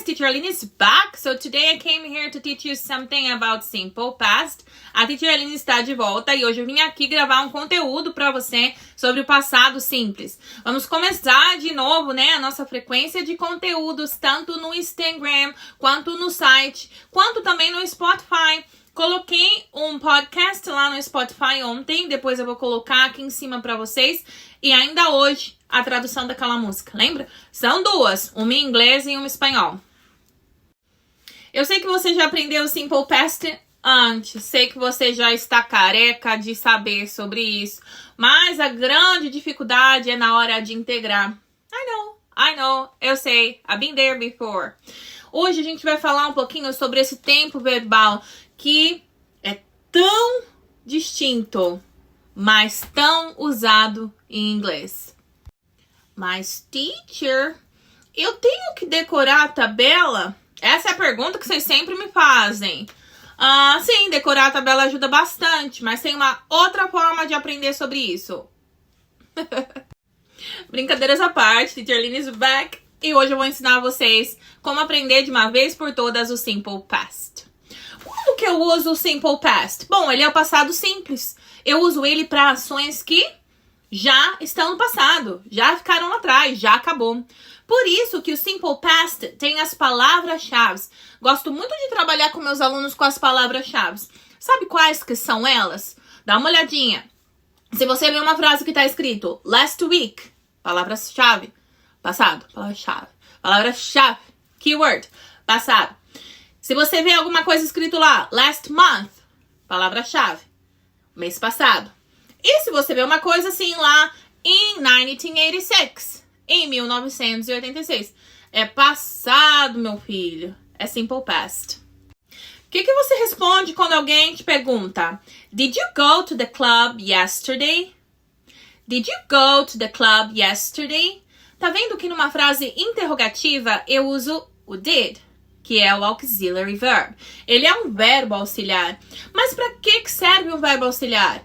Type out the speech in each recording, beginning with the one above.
guys, Teacher Aline is back. So today I came here to teach you something about simple past. A Teacher Aline está de volta e hoje eu vim aqui gravar um conteúdo para você sobre o passado simples. Vamos começar de novo, né, a nossa frequência de conteúdos, tanto no Instagram, quanto no site, quanto também no Spotify. Coloquei um podcast lá no Spotify ontem, depois eu vou colocar aqui em cima para vocês. E ainda hoje, a tradução daquela música, lembra? São duas, uma em inglês e uma em espanhol. Eu sei que você já aprendeu o Simple Past antes, sei que você já está careca de saber sobre isso, mas a grande dificuldade é na hora de integrar. I know, eu sei, I've been there before. Hoje a gente vai falar um pouquinho sobre esse tempo verbal que é tão distinto, mas tão usado em inglês. Mas, teacher, eu tenho que decorar a tabela? Essa é a pergunta que vocês sempre me fazem. Sim, decorar a tabela ajuda bastante, mas tem uma outra forma de aprender sobre isso. Brincadeiras à parte, Teacher Aline is back. E hoje eu vou ensinar vocês como aprender de uma vez por todas o Simple Past. Quando que eu uso o Simple Past? Bom, ele é o passado simples. Eu uso ele para ações que já estão no passado, já ficaram lá atrás, já acabou. Por isso que o Simple Past tem as palavras-chave. Gosto muito de trabalhar com meus alunos com as palavras-chave. Sabe quais que são elas? Dá uma olhadinha. Se você vê uma frase que está escrito last week, palavra-chave, passado, palavra-chave, palavra-chave, keyword, passado. Se você vê alguma coisa escrito lá, last month, palavra-chave, mês passado. E se você vê uma coisa assim lá, in 1986, em 1986, é passado, meu filho, é simple past. O que você responde quando alguém te pergunta, did you go to the club yesterday? Did you go to the club yesterday? Tá vendo que numa frase interrogativa eu uso o did, que é o auxiliary verb. Ele é um verbo auxiliar. Mas para que serve o verbo auxiliar?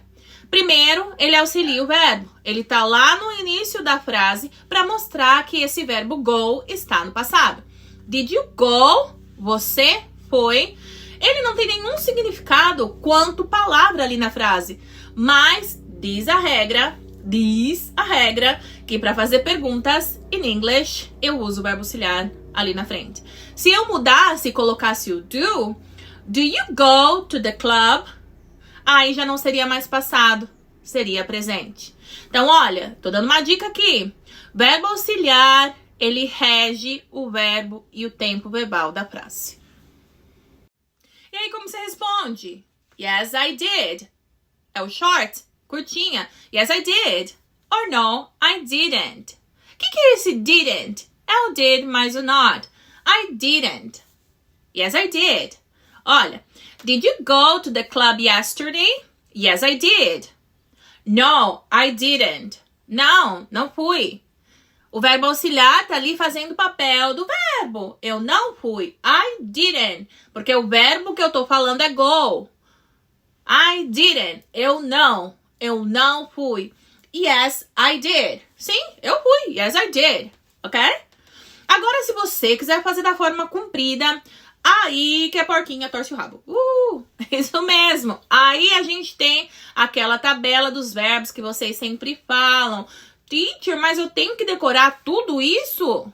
Primeiro, ele auxilia o verbo. Ele tá lá no início da frase para mostrar que esse verbo go está no passado. Did you go? Você foi. Ele não tem nenhum significado quanto palavra ali na frase. Mas diz a regra que para fazer perguntas em English, eu uso o verbo auxiliar ali na frente. Se eu mudasse e colocasse o do you go to the club? Aí já não seria mais passado, seria presente. Então, olha, tô dando uma dica aqui. Verbo auxiliar, ele rege o verbo e o tempo verbal da frase. E aí, como você responde? Yes, I did. É o short, curtinha. Yes, I did. Or no, I didn't. O que é esse didn't? É o did mais o not. I didn't. Yes, I did. Olha, did you go to the club yesterday? Yes, I did. No, I didn't. Não fui. O verbo auxiliar tá ali fazendo o papel do verbo. Eu não fui. I didn't. Porque o verbo que eu tô falando é go. I didn't. Eu não fui. Yes, I did. Sim, eu fui. Yes, I did. Ok? Agora, se você quiser fazer da forma comprida, aí que a porquinha torce o rabo. Isso mesmo. Aí a gente tem aquela tabela dos verbos que vocês sempre falam. Teacher, mas eu tenho que decorar tudo isso?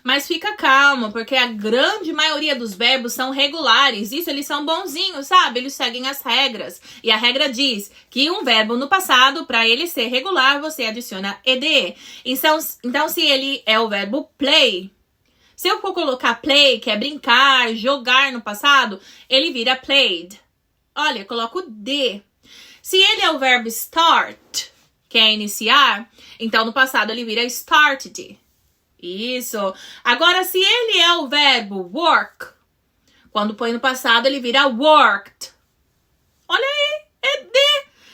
Mas fica calma, porque a grande maioria dos verbos são regulares. Isso, eles são bonzinhos, sabe? Eles seguem as regras. E a regra diz que um verbo no passado, para ele ser regular, você adiciona ed. Então, se ele é o verbo play, se eu for colocar play, que é brincar, jogar no passado, ele vira played. Olha, eu coloco d. Se ele é o verbo start, que é iniciar, então no passado ele vira started. Isso. Agora, se ele é o verbo work, quando põe no passado, ele vira worked. Olha aí, ED.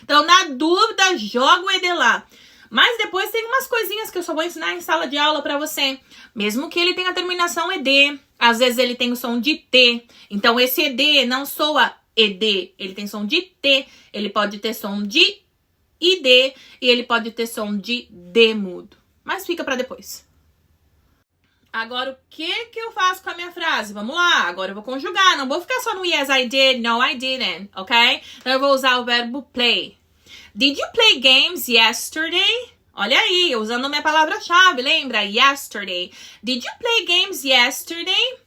Então, na dúvida, joga o ED lá. Mas depois tem umas coisinhas que eu só vou ensinar em sala de aula pra você. Mesmo que ele tenha a terminação ED, às vezes ele tem o som de T. Então, esse ED não soa ED. Ele tem som de T. Ele pode ter som de ID e ele pode ter som de D mudo. mas fica pra depois. Agora, o que eu faço com a minha frase? Vamos lá, agora eu vou conjugar. Não vou ficar só no yes, I did, no, I didn't, ok? Então, eu vou usar o verbo play. Did you play games yesterday? Olha aí, usando minha palavra-chave, lembra? Yesterday. Did you play games yesterday?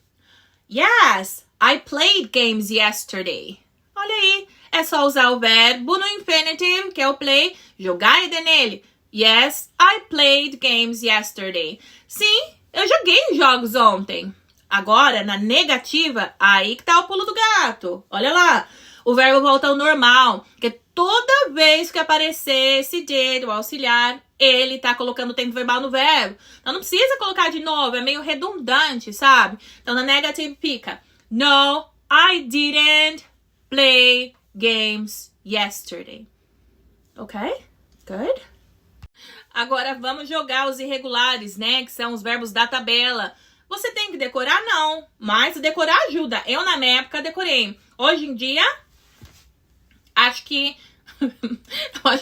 Yes, I played games yesterday. Olha aí, é só usar o verbo no infinitive, que é o play, jogar a ed nele. Yes, I played games yesterday. Sim, eu joguei jogos ontem. Agora, na negativa, aí que tá o pulo do gato. Olha lá, o verbo volta ao normal, porque toda vez que aparecer esse did, o auxiliar, ele tá colocando o tempo verbal no verbo. Então não precisa colocar de novo, é meio redundante, sabe? Então na negative fica: No, I didn't play games yesterday. Ok? Good? Agora vamos jogar os irregulares, né? Que são os verbos da tabela. Você tem que decorar? Não. Mas decorar ajuda. Eu, na minha época, decorei. Hoje em dia, acho que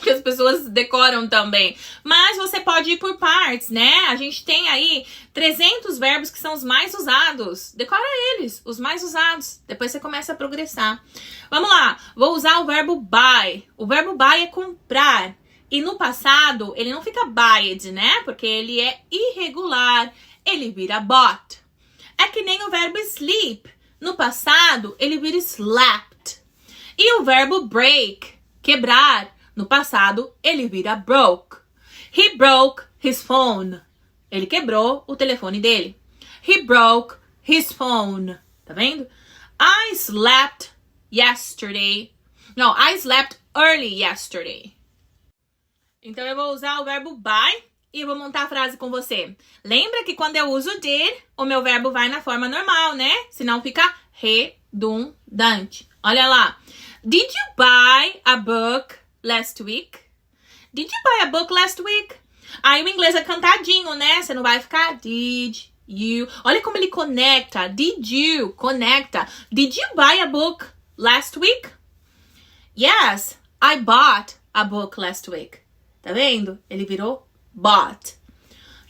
as pessoas decoram também. Mas você pode ir por partes, né? A gente tem aí 300 verbos que são os mais usados. Decora eles, os mais usados. Depois você começa a progressar. Vamos lá. Vou usar o verbo buy. O verbo buy é comprar. E no passado, ele não fica buyed, né? Porque ele é irregular. Ele vira bought. É que nem o verbo sleep. No passado, ele vira slept. E o verbo break, quebrar. No passado, ele vira broke. He broke his phone. Ele quebrou o telefone dele. He broke his phone. Tá vendo? I slept yesterday. No, I slept early yesterday. Então, eu vou usar o verbo buy e vou montar a frase com você. Lembra que quando eu uso did, o meu verbo vai na forma normal, né? Senão fica redundante. Olha lá. Did you buy a book last week? Did you buy a book last week? Aí o inglês é cantadinho, né? Você não vai ficar did you. Olha como ele conecta. Did you, conecta. Did you buy a book last week? Yes, I bought a book last week. Tá vendo? Ele virou bought.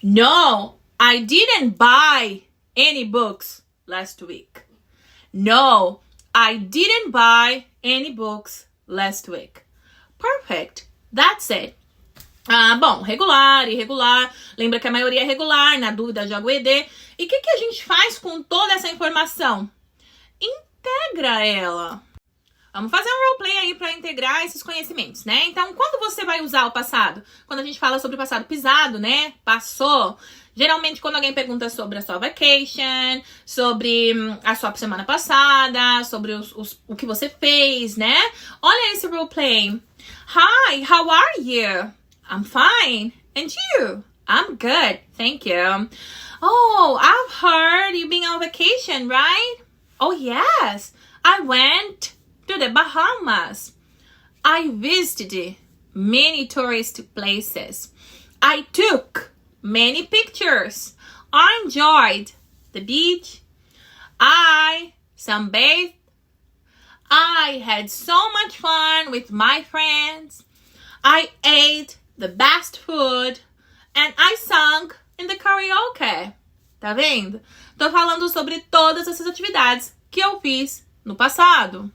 No, I didn't buy any books last week. No, I didn't buy any books last week. Perfect. That's it. Bom, regular, irregular. Lembra que a maioria é regular. Na dúvida, joga o ED. E o que a gente faz com toda essa informação? Integra ela. Vamos fazer um roleplay aí para integrar esses conhecimentos, né? Então, quando você vai usar o passado? Quando a gente fala sobre o passado pisado, né? Passou. Geralmente, quando alguém pergunta sobre a sua vacation, sobre a sua semana passada, sobre o que você fez, né? Olha esse roleplay. Hi, how are you? I'm fine. And you? I'm good. Thank you. Oh, I've heard you've been on vacation, right? Oh, yes. I went to the Bahamas. I visited many tourist places. I took many pictures. I enjoyed the beach. I sunbathed. I had so much fun with my friends. I ate the best food. And I sang in the karaoke. Tá vendo? Tô falando sobre todas essas atividades que eu fiz no passado.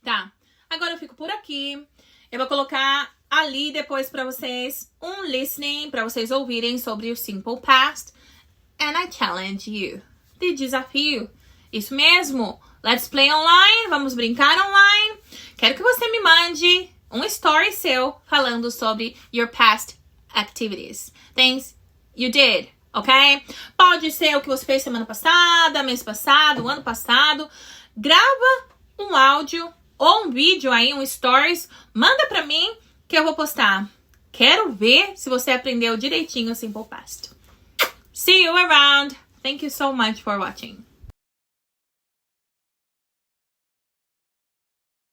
Tá, agora eu fico por aqui. Eu vou colocar ali depois pra vocês um listening, pra vocês ouvirem sobre o Simple Past. And I challenge you. Te desafio. Isso mesmo. Let's play online. Vamos brincar online. Quero que você me mande um story seu falando sobre your past activities. Things you did, ok? Pode ser o que você fez semana passada, mês passado, ano passado. Grava um áudio ou um vídeo aí, um stories, manda pra mim que eu vou postar. Quero ver se você aprendeu direitinho o Simple Past. See you around. Thank you so much for watching.